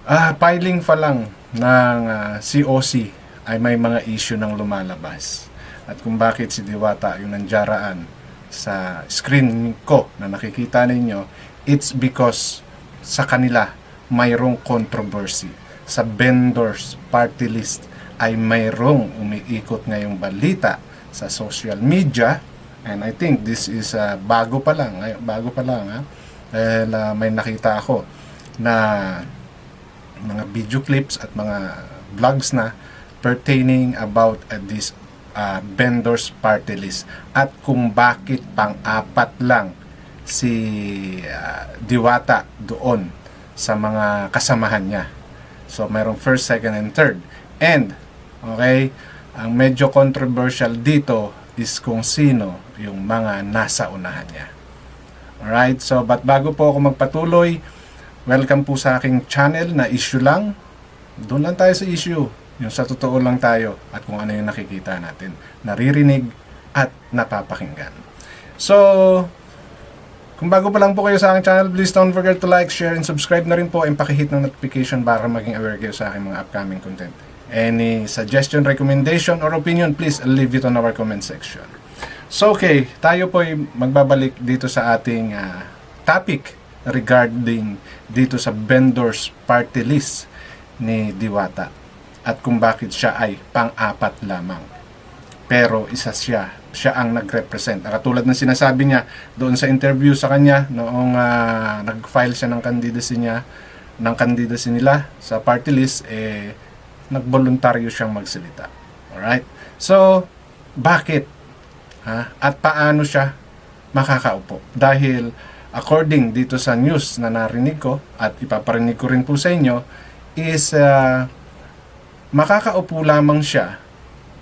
Filing pa lang ng COC ay may mga issue ng lumalabas. At kung bakit si Diwata yung nandiyaraan sa screen ko na nakikita ninyo, it's because sa kanila mayroong controversy. Sa vendors party list ay mayroong umiikot ngayong balita sa social media, and I think this is bago pa lang ha. Dahil may nakita ako na mga video clips at mga vlogs na pertaining about this vendors party list at kung bakit pang-apat lang si Diwata doon sa mga kasamahan niya. So mayroong first, second, and third. And okay, ang medyo controversial dito is kung sino yung mga nasa unahan niya. Alright, so but bago po ako magpatuloy, welcome po sa aking channel na issue lang. Doon lang tayo sa issue, yung sa totoo lang tayo at kung ano yung nakikita natin, naririnig at napapakinggan. So, kung bago pa lang po kayo sa aking channel, please don't forget to like, share, and subscribe na rin po and pakihit ng notification para maging aware kayo sa aking mga upcoming content. Any suggestion, recommendation, or opinion, please leave it on our comment section. So okay, tayo po ay magbabalik dito sa ating topic regarding dito sa vendors party list ni Diwata at kung bakit siya ay pang-apat lamang. Pero isa siya ang nag-represent. Katulad ng sinasabi niya doon sa interview sa kanya noong nag-file siya ng candidacy nila sa party list, nagboluntaryo siyang magsalita. Alright? So, bakit? At paano siya makakaupo? Dahil according dito sa news na narinig ko at ipaparinig ko rin po sa inyo is makakaupo lamang siya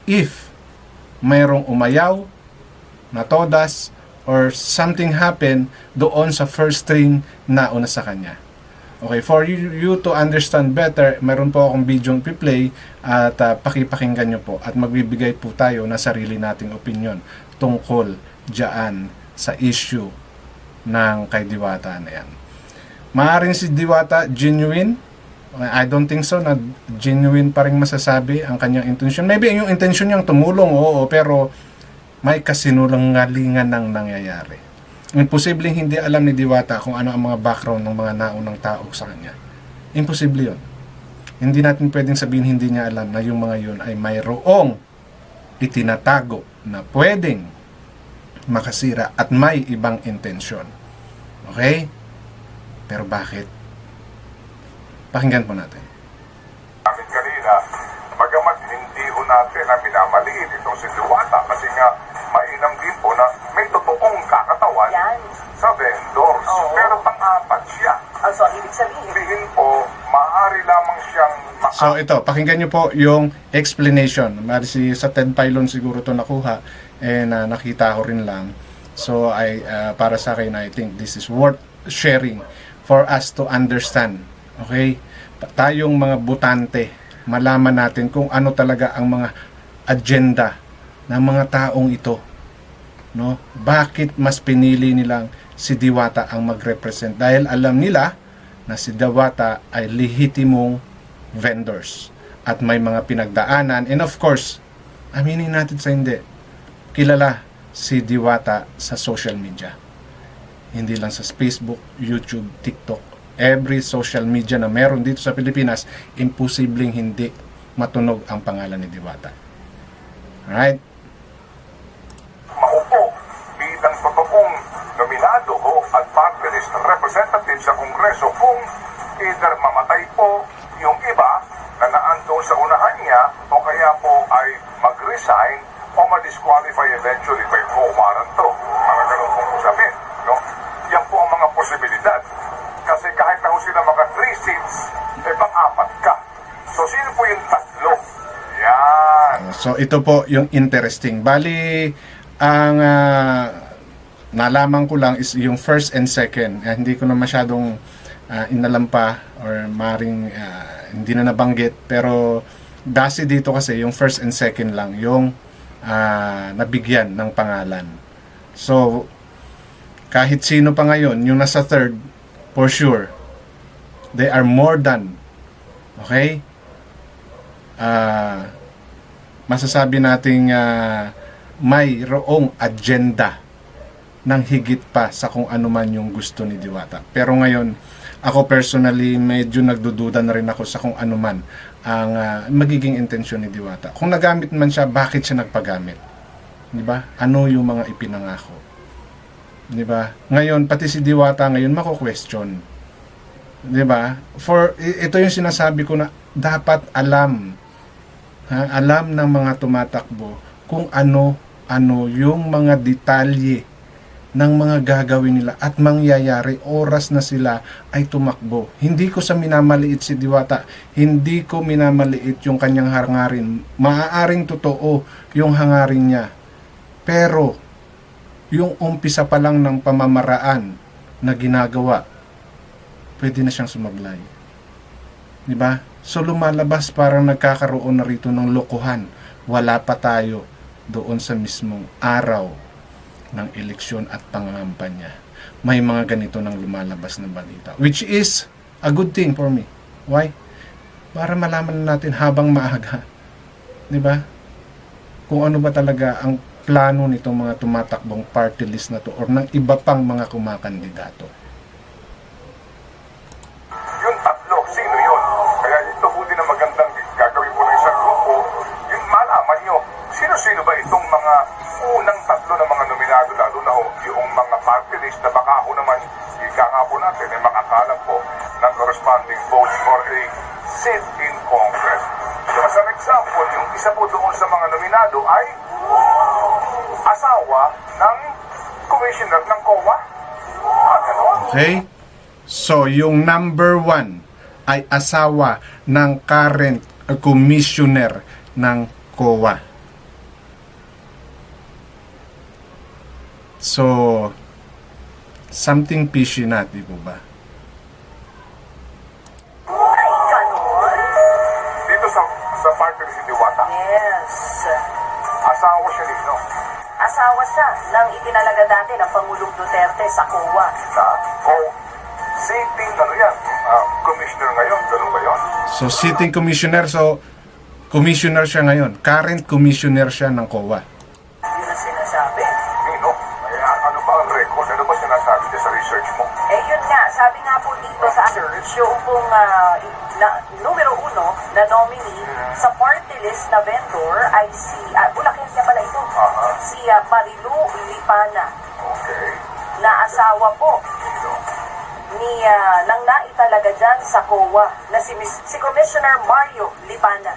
if mayroong umayaw na todas or something happen doon sa first string na una sa kanya. Okay, for you to understand better, meron po akong video i-play at pakipakinggan nyo po at magbibigay po tayo na sarili nating opinion tungkol dyan sa issue ng kay Diwata na yan. Maaaring si Diwata genuine. I don't think so na genuine pa rin masasabi ang kanyang intention. Maybe yung intention niyang tumulong, oo, pero may kasinungalingan nang nangyayari. Imposibleng hindi alam ni Diwata kung ano ang mga background ng mga naunang tao sa kanya. Imposible yun. Hindi natin pwedeng sabihin hindi niya alam na yung mga yun ay mayroong itinatago na pwedeng makasira at may ibang intensyon. Okay? Pero bakit? Pakinggan po natin. Amin kanina, bagamat hindi ho natin na minamaliit itong si Diwata kasi nga mainam din po na may totoong kakatawan sa vendors. Pero pang-apat siya. So, ibig sabihin po, maaari lamang siyang So ito, pakinggan nyo po yung explanation. Marisi sa Ted Pylon siguro to nakuha and nakita ko rin lang. So para sa akin, I think this is worth sharing for us to understand. Okay? Tayong mga butante, malaman natin kung ano talaga ang mga agenda ng mga taong ito. No? Bakit mas pinili nilang si Diwata ang mag-represent? Dahil alam nila na si Diwata ay lehitimong vendors at may mga pinagdaanan, and of course, aminin natin sa hindi, kilala si Diwata sa social media. Hindi lang sa Facebook, YouTube, TikTok, every social media na meron dito sa Pilipinas, imposibleng hindi matunog ang pangalan ni Diwata. Alright? maupo bilang totoong nominado o at party list representative sa Kongreso kung either mamatay po yung iba na naandong sa unahan niya o kaya po ay mag-resign o ma-disqualify eventually by umaran to. Mga ganun pong usapin. No? Yan po ang mga posibilidad. Kasi kahit na ho sila mga 3 seats, pang-apat ka. So sino po yung tatlo? Yan. So ito po yung interesting. Bali, ang nalaman ko lang is yung first and second. Hindi ko na masyadong inalam pa or maring hindi na nabanggit. Pero base dito kasi yung first and second lang yung nabigyan ng pangalan. So kahit sino pa ngayon, yung nasa third, for sure, they are more than Okay? Masasabi nating mayroong agenda ng higit pa sa kung ano man yung gusto ni Diwata. Pero ngayon, ako personally, medyo nagdududa na rin ako sa kung ano man ang magiging intensyon ni Diwata. Kung nagamit man siya, bakit siya nagpagamit? Di ba? Ano yung mga ipinangako? Di ba? Ngayon, pati si Diwata ngayon mako-question. Di ba? Ito yung sinasabi ko na dapat alam. Alam ng mga tumatakbo kung ano yung mga detalye ng mga gagawin nila at mangyayari oras na sila ay tumakbo. Hindi ko sa minamaliit si Diwata, hindi ko minamaliit yung kanyang hangarin. Maaaring totoo yung hangarin niya. Pero yung umpisa pa lang ng pamamaraan na ginagawa, pwede na siyang sumablay. Di ba? So lumalabas parang nagkakaroon na rito ng lokohan. Wala pa tayo doon sa mismong araw ng eleksyon at pangangampanya. May mga ganito nang lumalabas na balita. Which is a good thing for me. Why? Para malaman natin habang maaga. Di ba? Kung ano ba talaga ang plano nitong mga tumatakbong party list na to or ng iba pang mga kumakandidato. Yung tatlo, sino yun? Kaya ito po din ang magandang gagawin po ng isang grupo, yung malaman nyo, sino-sino ba itong mga unang tatlo na mga nominado, lalo na yung mga party list na baka ako naman, ika nga po natin, ay makakalap po ng corresponding votes for a seat in Congress. So as an example, yung isa po doon sa mga nominado ay asawa ng commissioner ng COA. Ganon. Okay? So, yung number 1 ay asawa ng current commissioner ng COA. So, something fishy na, di po ba? Ay, ganon? Dito sa party ni si Diwata, Yes. asawa siya nito. Asawa siya ng itinalaga dati ng Pangulong Duterte sa COA. O sitting, commissioner ngayon, ganun ba yun? So, sitting commissioner, commissioner siya ngayon. Current commissioner siya ng COA. Yun ang sinasabi. Nino, ano ba ang record? Ano ba sinasabi niya sa research mo? Eh yun nga, sabi nga po dito sa search, yung pong numero 1 na nominee sa party list na vendor ay si, Bulacan niya pala ito, si Marilu Lipana, Okay. na asawa po Nino. ni nang naitalaga dyan sa COA na si Commissioner Mario Lipana.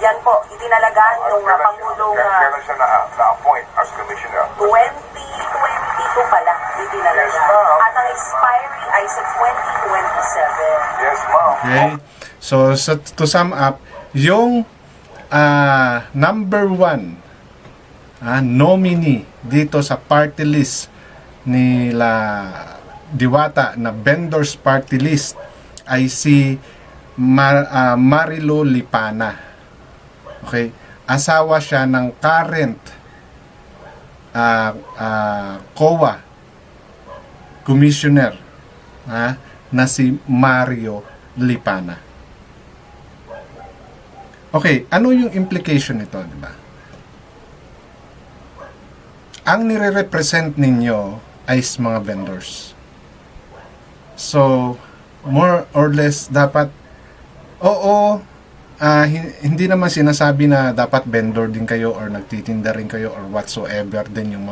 Yan po, itinalagaan ng Pangulong Kailan siya na-appoint as commissioner? 2022 pala itinalaga. Yes, ma'am. At ang expiry ay sa 2027. Yes, ma'am. Okay? So, to sum up, yung number 1 nominee dito sa party list nila Diwata na vendors party list ay si Marilu Lipana. Okay? Asawa siya ng current COA commissioner na si Mario Lipana. Okay, ano yung implication nito, di ba? Ang nire-represent ninyo ay mga vendors. So, more or less, dapat, hindi naman sinasabi na dapat vendor din kayo or nagtitinda rin kayo or whatsoever din yung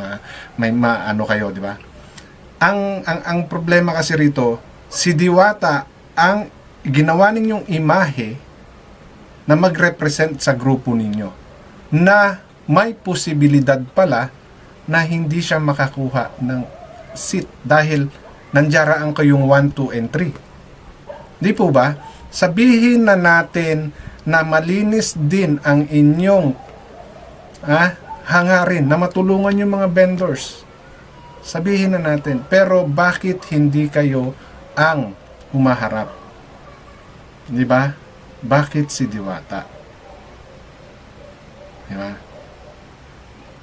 may maano kayo, di ba? Ang problema kasi rito, si Diwata, ang ginawa ninyong imahe na mag-represent sa grupo ninyo na may posibilidad pala na hindi siya makakuha ng seat dahil nandiyaraan kayong 1, 2, and 3. Di po ba? Sabihin na natin na malinis din ang inyong hangarin na matulungan yung mga vendors. Sabihin na natin. Pero bakit hindi kayo ang humaharap? Di ba? Bakit si Diwata? Di ba?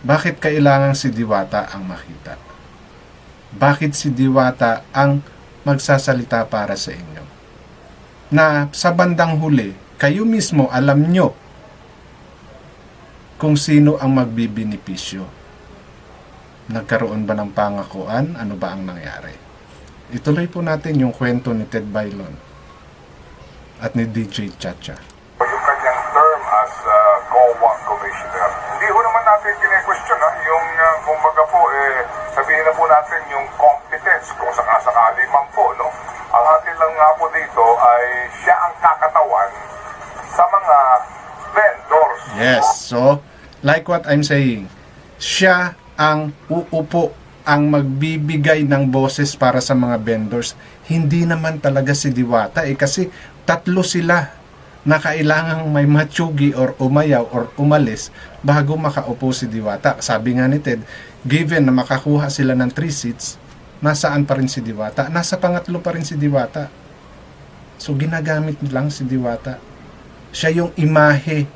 Bakit kailangan si Diwata ang makita? Bakit si Diwata ang magsasalita para sa inyo? Na sa bandang huli, kayo mismo alam nyo kung sino ang magbibinipisyo. Nagkaroon ba ng pangakuan? Ano ba ang nangyari? Ituloy po natin yung kwento ni Ted Bailon at ni DJ Chacha. Yung kanyang term as COA Commissioner. Hindi ho naman natin kine-question yung kumbaga po, sabihin na po natin yung competence kung sakasakali man po, no? Ang atin lang nga po dito ay siya ang kakatawan sa mga vendors. Yes, so like what I'm saying, siya ang uupo, ang magbibigay ng boses para sa mga vendors. Hindi naman talaga si Diwata kasi tatlo sila na kailangang may matsugi or umayaw or umalis bago makaupo si Diwata. Sabi nga ni Ted, given na makakuha sila ng 3 seats, nasaan pa rin si Diwata? Nasa pangatlo pa rin si Diwata. So ginagamit lang si Diwata. Siya yung imahe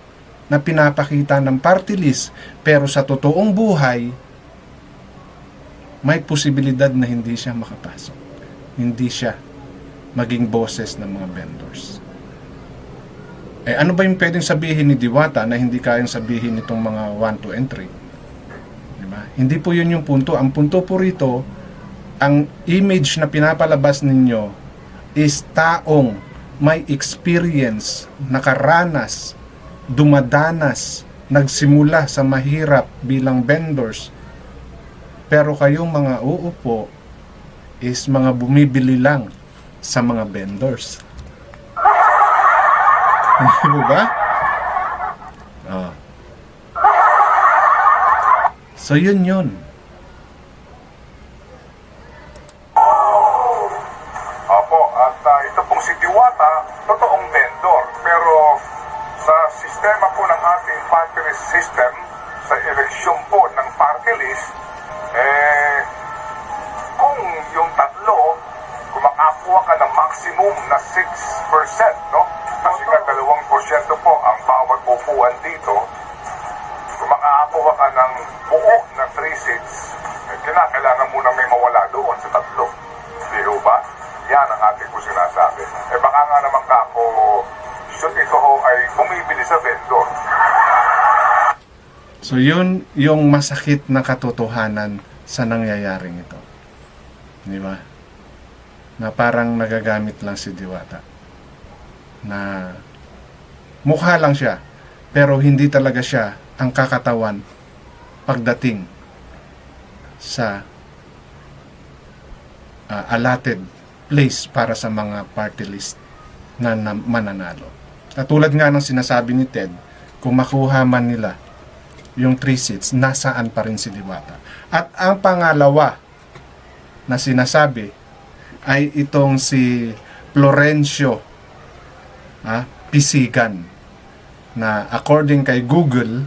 na pinapakita ng party list, pero sa totoong buhay, may posibilidad na hindi siya makapasok. Hindi siya maging boses ng mga vendors. Ano ba yung pwedeng sabihin ni Diwata na hindi kayang sabihin nitong mga 1, 2, and 3? Diba? Hindi po yun yung punto. Ang punto po rito, ang image na pinapalabas ninyo is taong may experience, nakaranas, dumadanas, nagsimula sa mahirap bilang vendors. Pero kayong mga uupo is mga bumibili lang sa mga vendors. Hindi ba? Oh. So yun. Opo, at ito pong si Diwata, totoong vendor. Pero sa sistema po ng ating party list system, sa eleksyon po ng party list, kung yung tatlo, kung makakuha ka ng maximum na 6%, no? Kasi nga 2% po ang bawat upuan dito, kung makakuha ka ng buo na 3 seats, kailangan muna may mawala doon sa tatlo. Di ba? Yan ang ating po sinasabi. Baka nga naman kako, ito ho ay bumibili sa vendor. So yun yung masakit na katotohanan sa nangyayaring ito. Di ba? Na parang nagagamit lang si Diwata. Na mukha lang siya, pero hindi talaga siya ang kakatawan pagdating sa allotted place para sa mga party list na mananalo. Katulad nga ng sinasabi ni Ted, kung makuha man nila yung 3 seats, nasaan pa rin si Diwata. At ang pangalawa na sinasabi ay itong si Florencio Pisigan, na according kay Google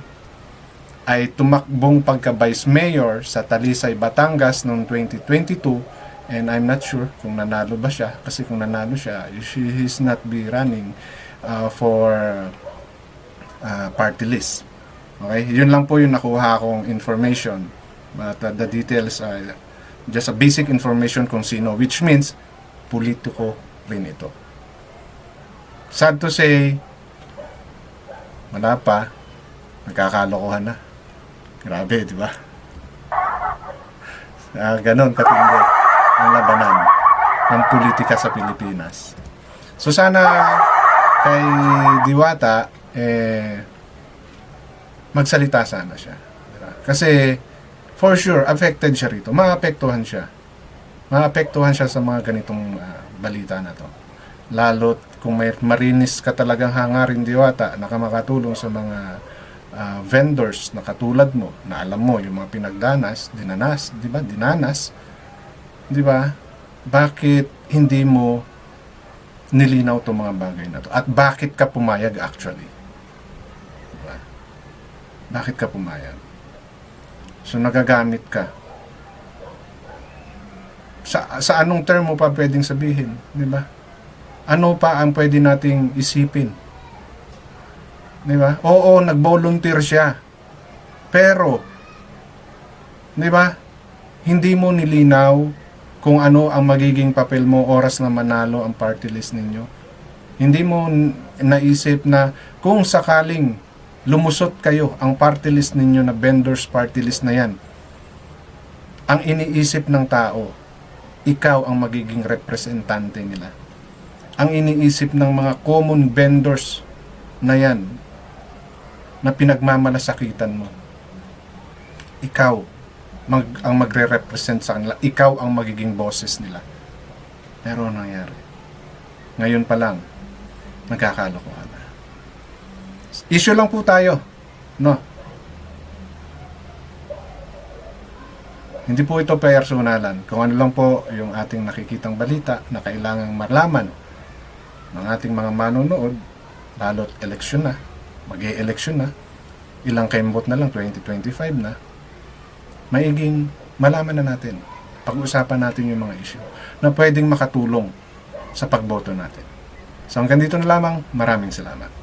ay tumakbong pagka-vice mayor sa Talisay, Batangas noong 2022, and I'm not sure kung nanalo ba siya, kasi kung nanalo siya, he's not be running for party list. Okay, yun lang po yung nakuha kong information, but the details are just a basic information kung sino, which means politiko rin ito. Sad to say, wala pa, nagkakalokohan na. Grabe, di ba? Ganon katindi ang labanan ng politika sa Pilipinas. So sana kay Diwata, magsalita sana siya. Diba? Kasi for sure, affected siya rito. Maapektuhan siya. Maapektuhan siya sa mga ganitong balita na to. Lalo't kung may marinis ka talagang hangarin, Diwata, na makatulong sa mga vendors na katulad mo, na alam mo yung mga pinagdanas, dinanas, di ba? Dinanas, di ba? Bakit hindi mo nilinaw itong mga bagay na to? At bakit ka pumayag actually? Diba? Bakit ka pumayag? So nagagamit ka. Sa anong term mo pa pwedeng sabihin? Di ba? Ano pa ang pwede nating isipin? Di ba? Oo, nag-volunteer siya. Pero, di ba? Hindi mo nilinaw kung ano ang magiging papel mo oras na manalo ang party list ninyo. Hindi mo naisip na kung sakaling lumusot kayo, ang party list ninyo na vendors party list na yan, ang iniisip ng tao, ikaw ang magiging representante nila. Ang iniisip ng mga common vendors na yan, na pinagmamalasakitan mo, ikaw ang magre-represent sa kanila, ikaw ang magiging boses nila. Pero ano nangyari? Ngayon pa lang, nagkakalokohan na. Issue lang po tayo, no? Hindi po ito personalan. Kung ano lang po yung ating nakikitang balita na kailangang malaman ng ating mga manonood, lalo't eleksyon na, mag-e-eleksyon na, ilang kembot na lang, 2025 na, maiging malaman na natin, pag-usapan natin yung mga issue na pwedeng makatulong sa pagboto natin. So hanggang dito na lamang, maraming salamat.